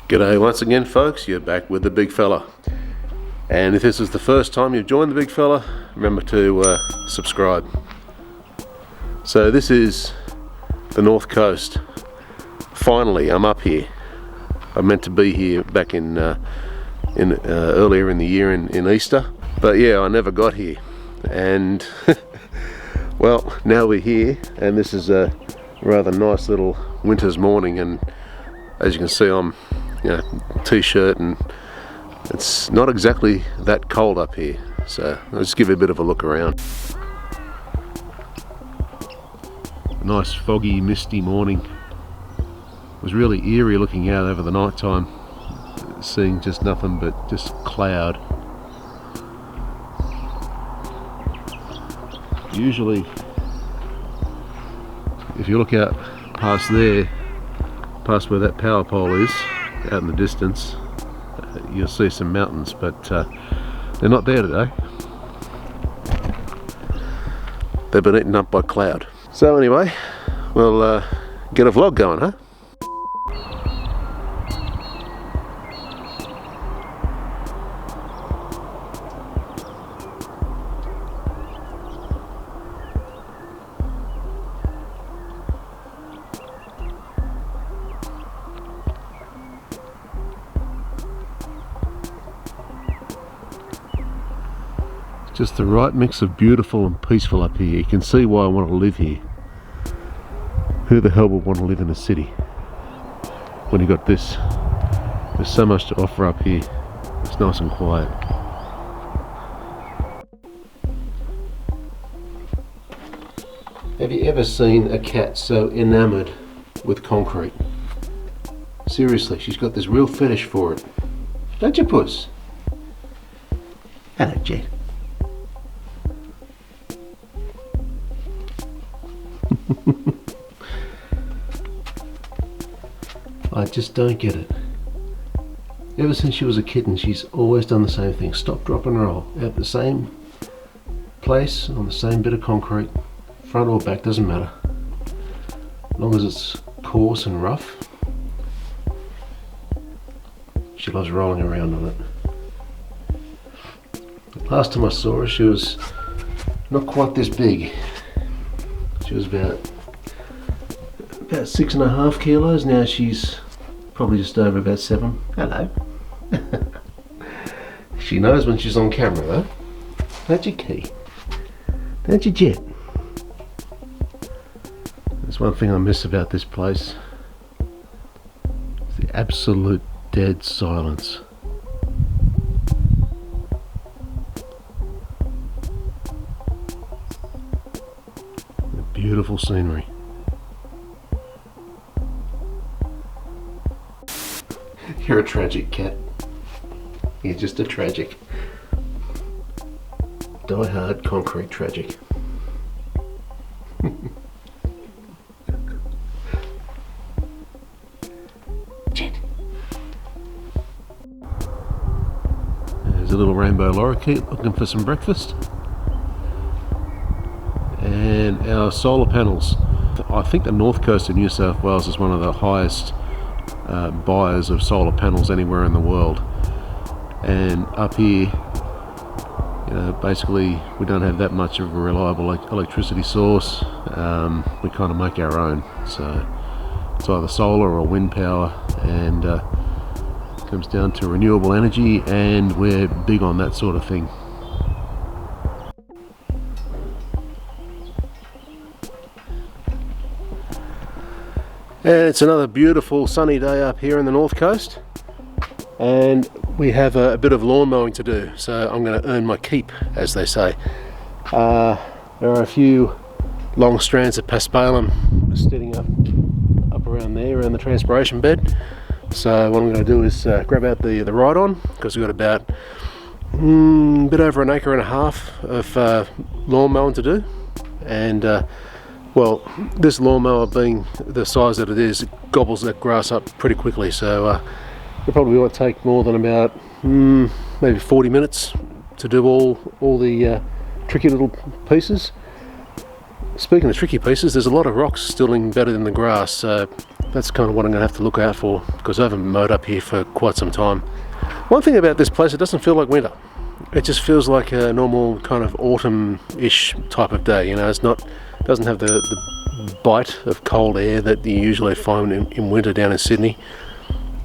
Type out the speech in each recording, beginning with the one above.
G'day once again, folks. You're back with the big fella, and if this is the first time you've joined the big fella, remember to subscribe. So this is the north coast. Finally, I'm up here. I meant to be here back in earlier in the year in Easter, but yeah, I never got here. And well, now we're here, and this is a rather nice little winter's morning, and as you can see, I'm t-shirt, and it's not exactly that cold up here, so I'll just give you a bit of a look around. Nice foggy, misty morning. It was really eerie looking out over the night time, seeing just nothing but just cloud. Usually if you look out past there, past where that power pole is, out in the distance, you'll see some mountains, but they're not there today. They've been eaten up by cloud. So anyway, we'll get a vlog going, huh? Just the right mix of beautiful and peaceful up here. You can see why I want to live here. Who the hell would want to live in a city when you got this? There's so much to offer up here. It's nice and quiet. Have you ever seen a cat so enamored with concrete? Seriously, she's got this real fetish for it. Don't you, Puss? Hello, Jet. I just don't get it. Ever since she was a kitten, she's always done the same thing. Stop, drop and roll. At the same place, on the same bit of concrete, front or back, doesn't matter. As long as it's coarse and rough, she loves rolling around on it. Last time I saw her, she was not quite this big. She was about 6.5 kilos. Now she's probably just over about 7. Hello. She knows when she's on camera though. Don't you, Key? Don't you, Jet? There's one thing I miss about this place. It's the absolute dead silence. The beautiful scenery. You're a tragic cat. You're just a tragic. Die-hard concrete tragic. Jet. There's a little rainbow lorikeet looking for some breakfast. And our solar panels. I think the north coast of New South Wales is one of the highest buyers of solar panels anywhere in the world, and up here, basically we don't have that much of a reliable electricity source. We kind of make our own, so it's either solar or wind power, and it comes down to renewable energy, and we're big on that sort of thing. And it's another beautiful sunny day up here in the north coast, and we have a bit of lawn mowing to do, so I'm going to earn my keep, as they say. There are a few long strands of paspalum sitting up around there around the transpiration bed, so what I'm going to do is grab out the ride-on, because we've got about a bit over 1.5 acres of lawn mowing to do, and well, this lawnmower, being the size that it is, it gobbles that grass up pretty quickly, so it probably won't take more than about maybe 40 minutes to do all the tricky little pieces. Speaking of tricky pieces, there's a lot of rocks still embedded in the grass, so that's kind of what I'm going to have to look out for, because I haven't mowed up here for quite some time. One thing about this place, it doesn't feel like winter. It just feels like a normal kind of autumn-ish type of day. You know, doesn't have the bite of cold air that you usually find in winter down in Sydney.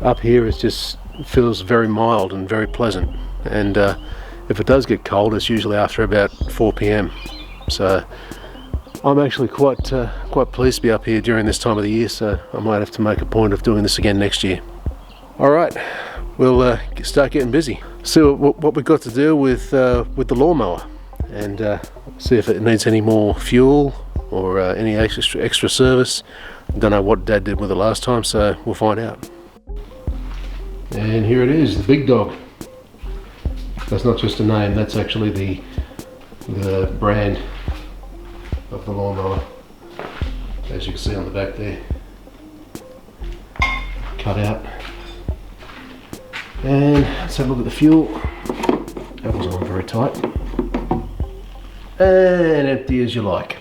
Up here it just feels very mild and very pleasant, and if it does get cold, it's usually after about 4 p.m. So I'm actually quite pleased to be up here during this time of the year, so I might have to make a point of doing this again next year. Alright, we'll start getting busy. See what we've got to do with the lawnmower, and see if it needs any more fuel or any extra service. Don't know what Dad did with it last time, so we'll find out. And here it is, the big dog. That's not just a name, that's actually the brand of the lawnmower, as you can see on the back there, cut out. And let's have a look at the fuel. That wasn't on very tight. And empty as you like.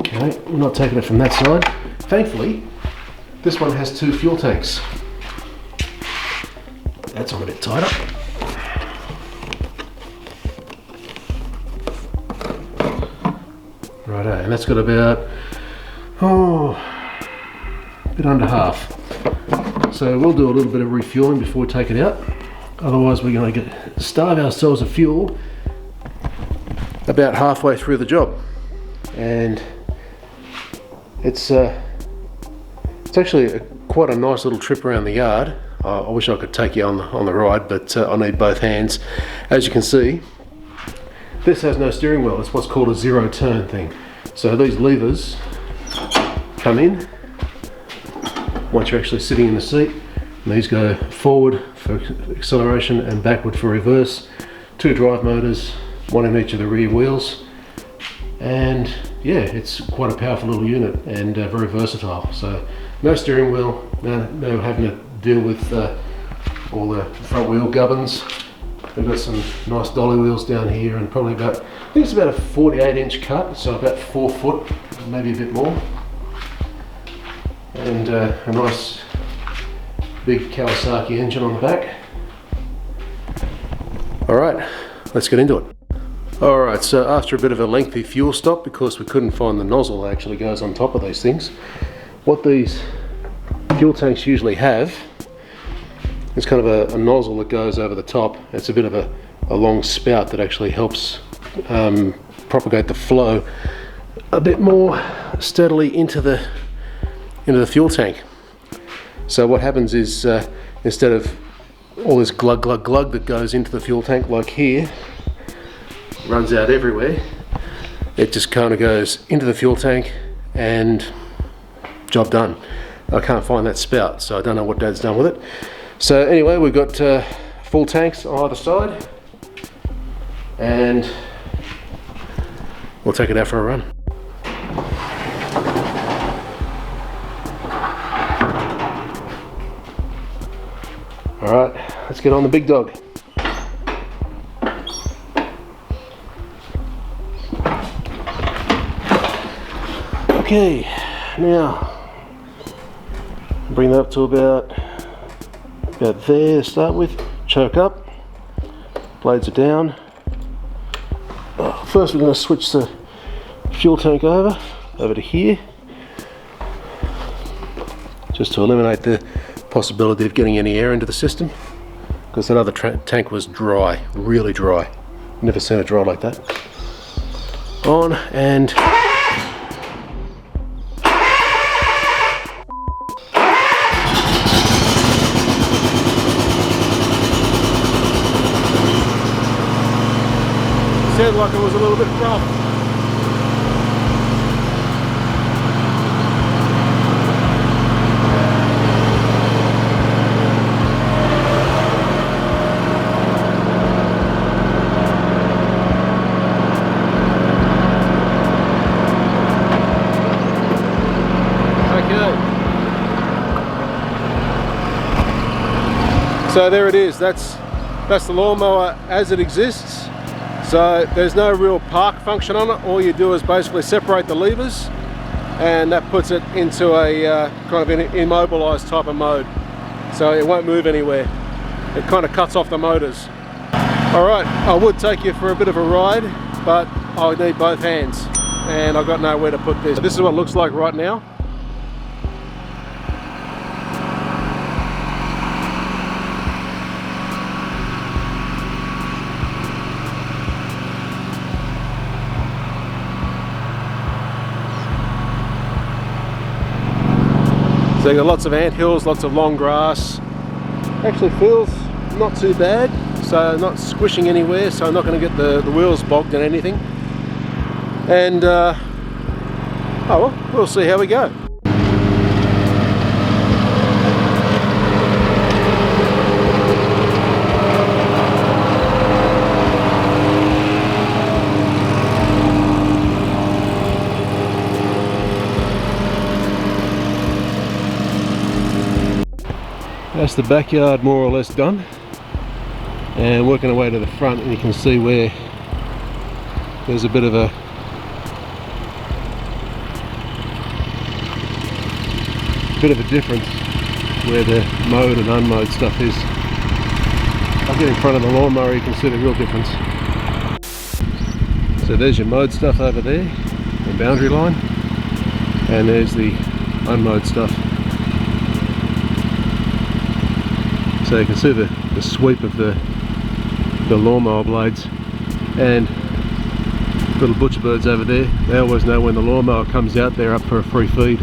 Okay, we're not taking it from that side. Thankfully, this one has 2 fuel tanks. That's on a bit tighter. Righto, and that's got about, a bit under half. So we'll do a little bit of refueling before we take it out. Otherwise we're going to starve ourselves of fuel about halfway through the job. And it's actually quite a nice little trip around the yard. I wish I could take you on the ride, but I need both hands. As you can see, this has no steering wheel. It's what's called a zero turn thing. So these levers come in once you're actually sitting in the seat, and these go forward for acceleration and backward for reverse. 2 drive motors, one in each of the rear wheels, and yeah, it's quite a powerful little unit and very versatile. So no steering wheel, no having to deal with all the front wheel gubbins. They've got some nice dolly wheels down here, and probably about, I think it's about a 48-inch cut, so about 4 foot, maybe a bit more. And a nice big Kawasaki engine on the back. Alright, let's get into it. Alright, so after a bit of a lengthy fuel stop, because we couldn't find the nozzle that actually goes on top of these things, what these fuel tanks usually have, it's kind of a nozzle that goes over the top. It's a bit of a long spout that actually helps propagate the flow a bit more steadily into the fuel tank. So what happens is instead of all this glug glug glug that goes into the fuel tank, like here, runs out everywhere, it just kind of goes into the fuel tank and job done. I can't find that spout, so I don't know what Dad's done with it. So anyway, we've got full tanks on either side, and we'll take it out for a run. Alright, let's get on the big dog. Okay, now bring that up to about there to start with. Choke up, blades are down. First we're going to switch the fuel tank over to here, just to eliminate the possibility of getting any air into the system, because that other tank was dry, really dry. Never seen it dry like that. On and sounded like it was a little bit rough. Okay. So there it is. That's the lawnmower as it exists. So there's no real park function on it. All you do is basically separate the levers, and that puts it into a kind of an immobilized type of mode, so it won't move anywhere. It kind of cuts off the motors. Alright, I would take you for a bit of a ride, but I need both hands and I've got nowhere to put this. This is what it looks like right now. So you've got lots of ant hills, lots of long grass. Actually feels not too bad, so not squishing anywhere, so I'm not going to get the wheels bogged in anything. And oh well, we'll see how we go. That's the backyard more or less done, and working our way to the front, and you can see where there's a bit of a difference where the mowed and unmowed stuff is. I'll get in front of the lawnmower, you can see the real difference. So there's your mowed stuff over there, the boundary line, and there's the unmowed stuff. So you can see the sweep of the lawnmower blades, and little butcher birds over there, they always know when the lawnmower comes out they're up for a free feed,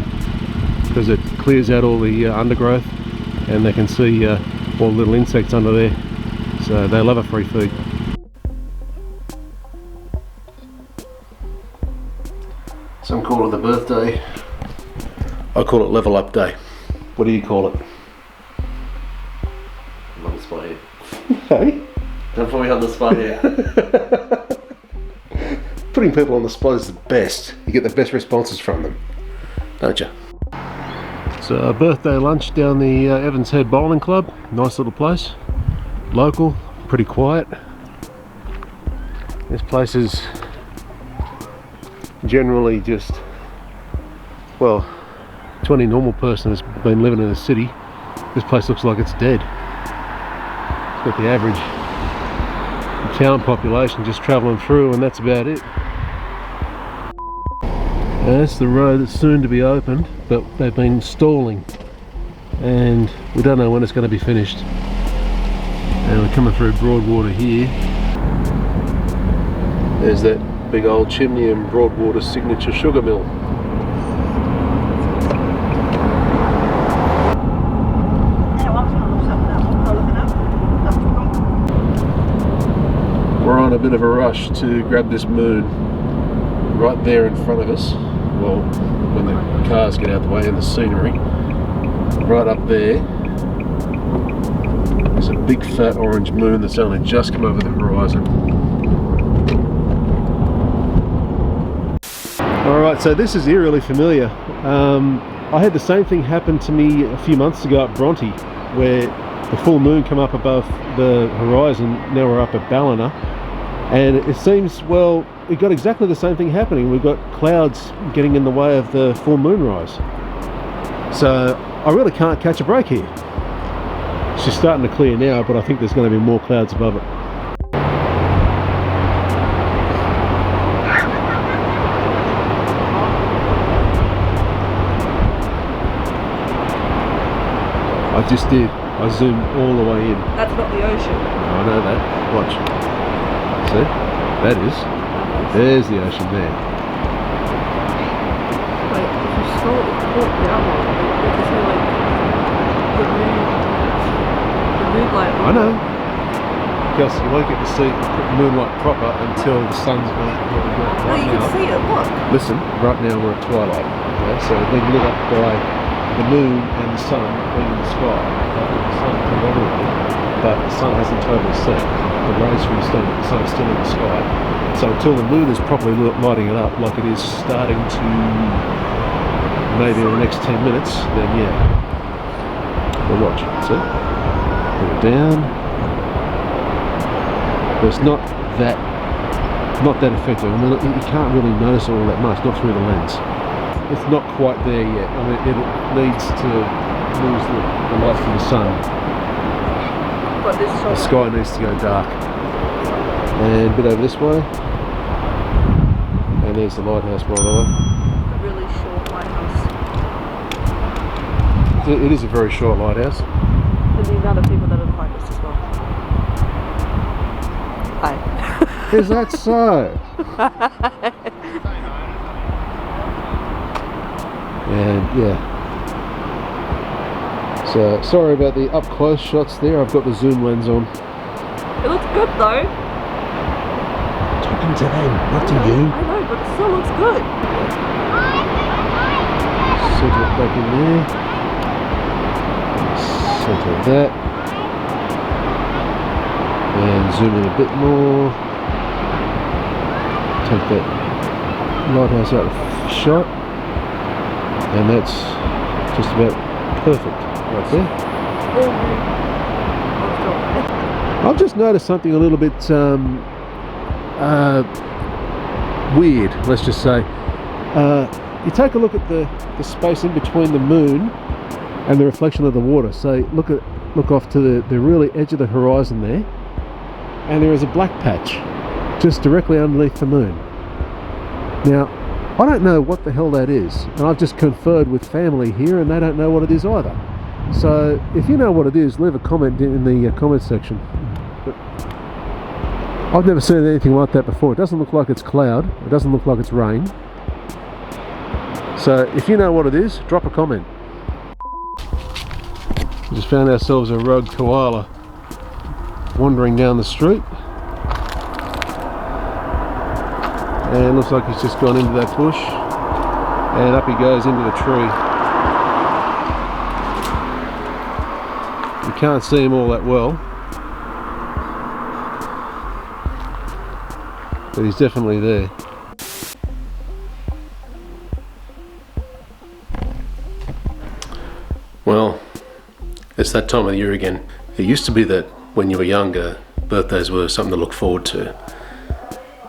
because it clears out all the undergrowth, and they can see all the little insects under there, so they love a free feed. Some call it the birthday, I call it level up day. What do you call it? On the spot here. Hey? Don't put me on the spot here. Putting people on the spot is the best. You get the best responses from them, don't you? So a birthday lunch down the Evans Head Bowling Club. Nice little place. Local, pretty quiet. This place is generally just, well, to any normal person who's been living in a city, this place looks like it's dead. It's got the average town population just travelling through, and that's about it. And that's the road that's soon to be opened, but they've been stalling, and we don't know when it's going to be finished. And we're coming through Broadwater here. There's that big old chimney and Broadwater signature sugar mill. We're on a bit of a rush to grab this moon right there in front of us. Well, when the cars get out the way and the scenery. Right up there, there's a big fat orange moon that's only just come over the horizon. Alright, so this is eerily familiar. I had the same thing happen to me a few months ago at Bronte, where the full moon come up above the horizon. Now we're up at Ballina, and it seems, well, we've got exactly the same thing happening. We've got clouds getting in the way of the full moon rise. So I really can't catch a break here. It's just starting to clear now, but I think there's going to be more clouds above it. I just did. I zoomed all the way in. That's not the ocean. I know that. Watch. See? That is. There's the ocean there. Like, if you scroll down one, you can see like the moonlight. I know. Gus, you won't get to see moonlight proper until the sun's gone. No, you can see it. Look. Listen, right now we're at twilight. Okay, so we've been lit up by the moon and the sun being in the sky. The sun come everywhere, but the sun hasn't totally set. The rays from the sun are still in the sky. So until the moon is properly lighting it up, like it is starting to maybe in the next 10 minutes, then yeah. We'll watch. See? Put it down. But it's not that effective. I mean, you can't really notice it all that much, not through the lens. it's not quite there yet. I mean, it needs to lose the light from the sun. But this The sky needs to go dark. And a bit over this way. And there's the lighthouse, by the way. a really short lighthouse. It is a very short lighthouse. And the amount of people that are behind us as well. Hi. Is that so? And yeah. So sorry about the up close shots there. I've got the zoom lens on. It looks good though. Talking to them, not to you. I know, but it still looks good. Center it back in there. Center that. And zoom in a bit more. Take that lighthouse out of shot. And that's just about perfect right there. I've just noticed something a little bit weird, let's just say. You take a look at the space in between the moon and the reflection of the water. So look off to the really edge of the horizon there, and there is a black patch just directly underneath the moon. Now, I don't know what the hell that is, and I've just conferred with family here and they don't know what it is either. So if you know what it is, leave a comment in the comment section. But I've never seen anything like that before. It doesn't look like it's cloud, it doesn't look like it's rain. So if you know what it is, drop a comment. We just found ourselves a rogue koala wandering down the street. And it looks like he's just gone into that bush and up he goes into the tree. You can't see him all that well, but he's definitely there. Well, it's that time of the year again. It used to be that when you were younger, birthdays were something to look forward to.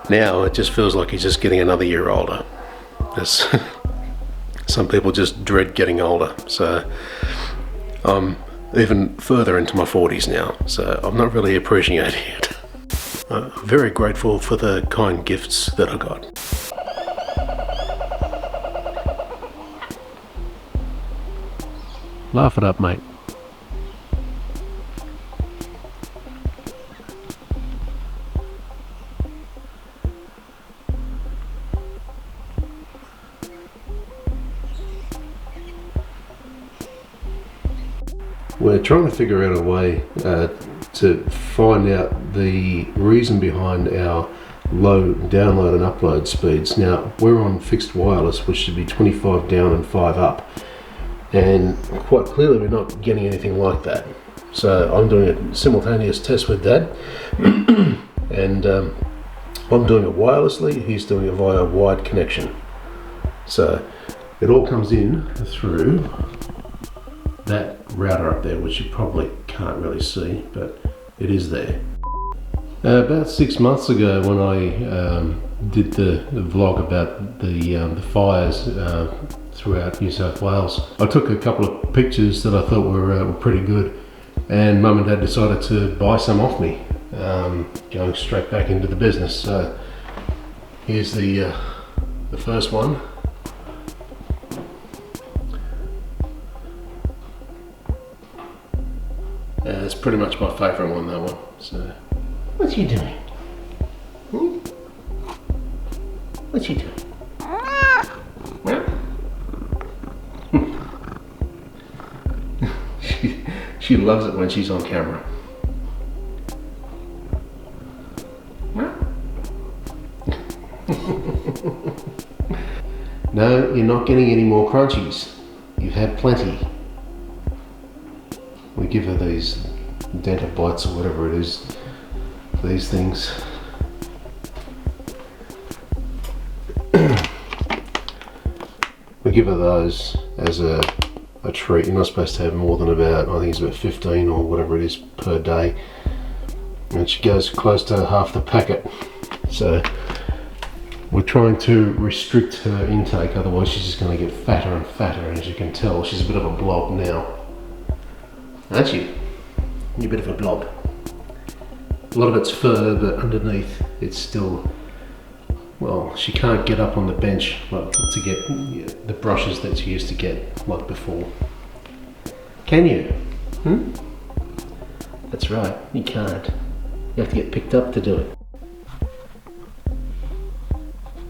Now it just feels like he's just getting another year older. Some people just dread getting older. So I'm even further into my 40s now, so I'm not really appreciating it. I'm very grateful for the kind gifts that I got. Laugh it up, mate. We're trying to figure out a way to find out the reason behind our low download and upload speeds. Now, we're on fixed wireless, which should be 25 down and 5 up. And quite clearly we're not getting anything like that. So I'm doing a simultaneous test with Dad. And I'm doing it wirelessly, he's doing it via wired connection. So it all comes in through that router up there, which you probably can't really see, but it is there. About 6 months ago, when I did the vlog about the fires throughout New South Wales, I took a couple of pictures that I thought were pretty good, and Mum and Dad decided to buy some off me, going straight back into the business. So here's the first one. It's pretty much my favourite one, that one. So, what's you doing? Hmm? What's you doing? She loves it when she's on camera. No, you're not getting any more crunchies. You've had plenty. We give her these dental bites or whatever it is, these things. We give her those as a treat. You're not supposed to have more than about, I think it's about 15 or whatever it is per day. And she goes close to half the packet. So We're trying to restrict her intake, otherwise she's just going to get fatter and fatter, and as you can tell, she's a bit of a blob now. Aren't you? You're a bit of a blob. A lot of it's fur, but underneath it's still, well, she can't get up on the bench like, to get the brushes that she used to get like before. Can you? That's right, you can't. You have to get picked up to do it.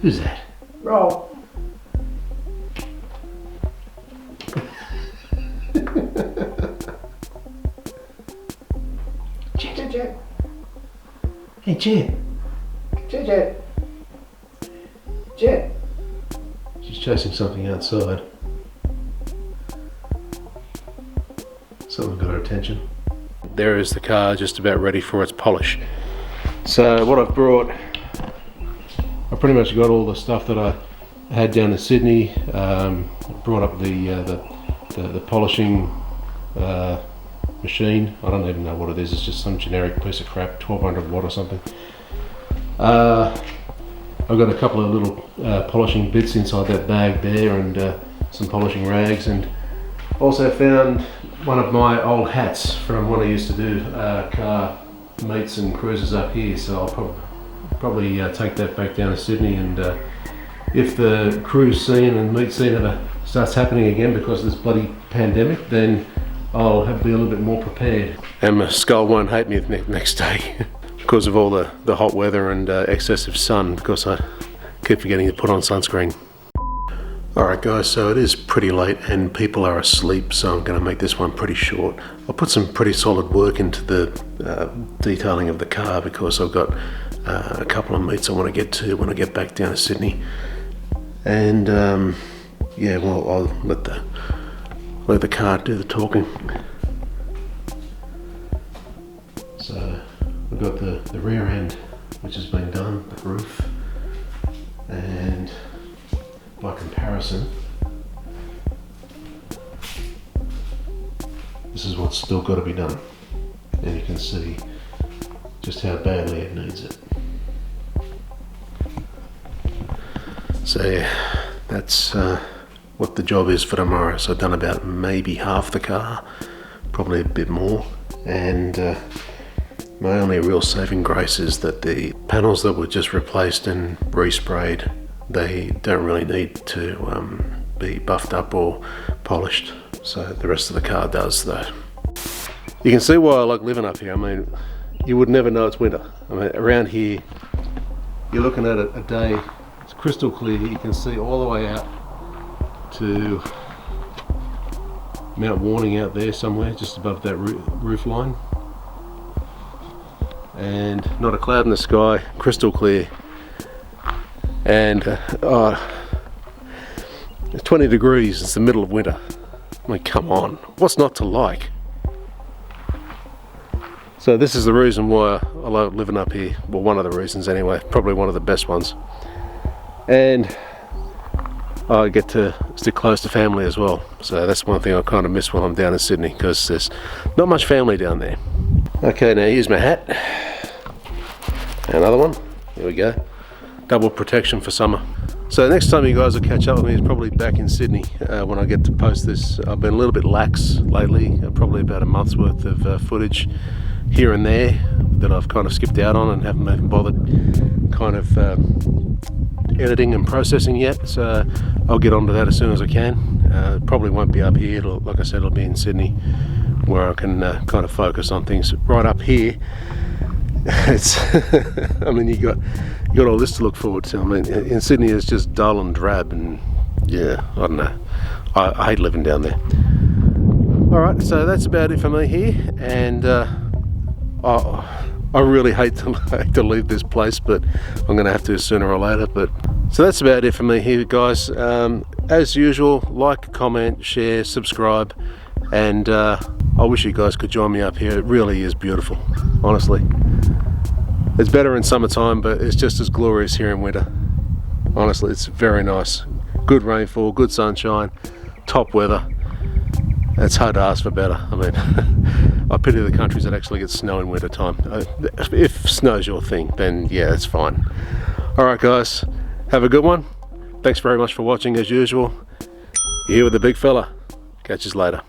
Who's that? Roll. Jet. Jet. Hey, Jet. Jet. Jet. She's chasing something outside. Something got her attention. There is the car, just about ready for its polish. So what I've brought, I pretty much got all the stuff that I had down in Sydney. Brought up the polishing machine. I don't even know what it is. It's just some generic piece of crap, 1200 watt or something. I've got a couple of little polishing bits inside that bag there, and some polishing rags, and also found one of my old hats from when I used to do car meets and cruises up here. So I'll probably take that back down to Sydney, and if the cruise scene and meet scene ever starts happening again because of this bloody pandemic, then I'll be a little bit more prepared. And my skull won't hate me the next day because of all the hot weather and excessive sun, because I keep forgetting to put on sunscreen. Alright guys, so it is pretty late and people are asleep, so I'm going to make this one pretty short. I'll put some pretty solid work into the detailing of the car, because I've got a couple of meets I want to get to when I get back down to Sydney. And yeah, well, I'll let the car do the talking. So we've got the rear end, which has been done, the roof, and by comparison, this is what's still got to be done, and you can see just how badly it needs it. So yeah, that's what the job is for tomorrow. So I've done about maybe half the car, probably a bit more, and my only real saving grace is that the panels that were just replaced and resprayed, they don't really need to be buffed up or polished, so the rest of the car does though. You can see why I like living up here. I mean, you would never know it's winter. I mean, around here, you're looking at a day, it's crystal clear. You can see all the way out to Mount Warning out there somewhere, just above that roof line. And not a cloud in the sky, crystal clear. And it's 20 degrees, it's the middle of winter. I mean, come on, what's not to like? So this is the reason why I love living up here. Well, one of the reasons anyway, probably one of the best ones. And I get to stick close to family as well. So that's one thing I kind of miss while I'm down in Sydney, because there's not much family down there. Okay, now here's my hat. Another one, here we go. Double protection for summer. So next time you guys will catch up with me is probably back in Sydney when I get to post this. I've been a little bit lax lately, probably about a month's worth of footage here and there that I've kind of skipped out on and haven't even bothered kind of editing and processing yet. So I'll get onto that as soon as I can. Probably won't be up here, like I said, it'll be in Sydney, where I can kind of focus on things. Right up here, it's I mean, you got all this to look forward to. I mean, in Sydney it's just dull and drab, and yeah, I don't know, I hate living down there. Alright, so that's about it for me here, and I really hate to leave this place, but I'm gonna have to sooner or later. But so that's about it for me here, guys. As usual, like, comment, share, subscribe, and I wish you guys could join me up here. It really is beautiful, honestly. It's better in summertime, but it's just as glorious here in winter. Honestly, it's very nice. Good rainfall, good sunshine, top weather. It's hard to ask for better. I mean, I pity the countries that actually get snow in winter time. If snow's your thing, then yeah, it's fine. Alright guys, Have a good one. Thanks very much for watching as usual. You're here with the big fella. Catch us later.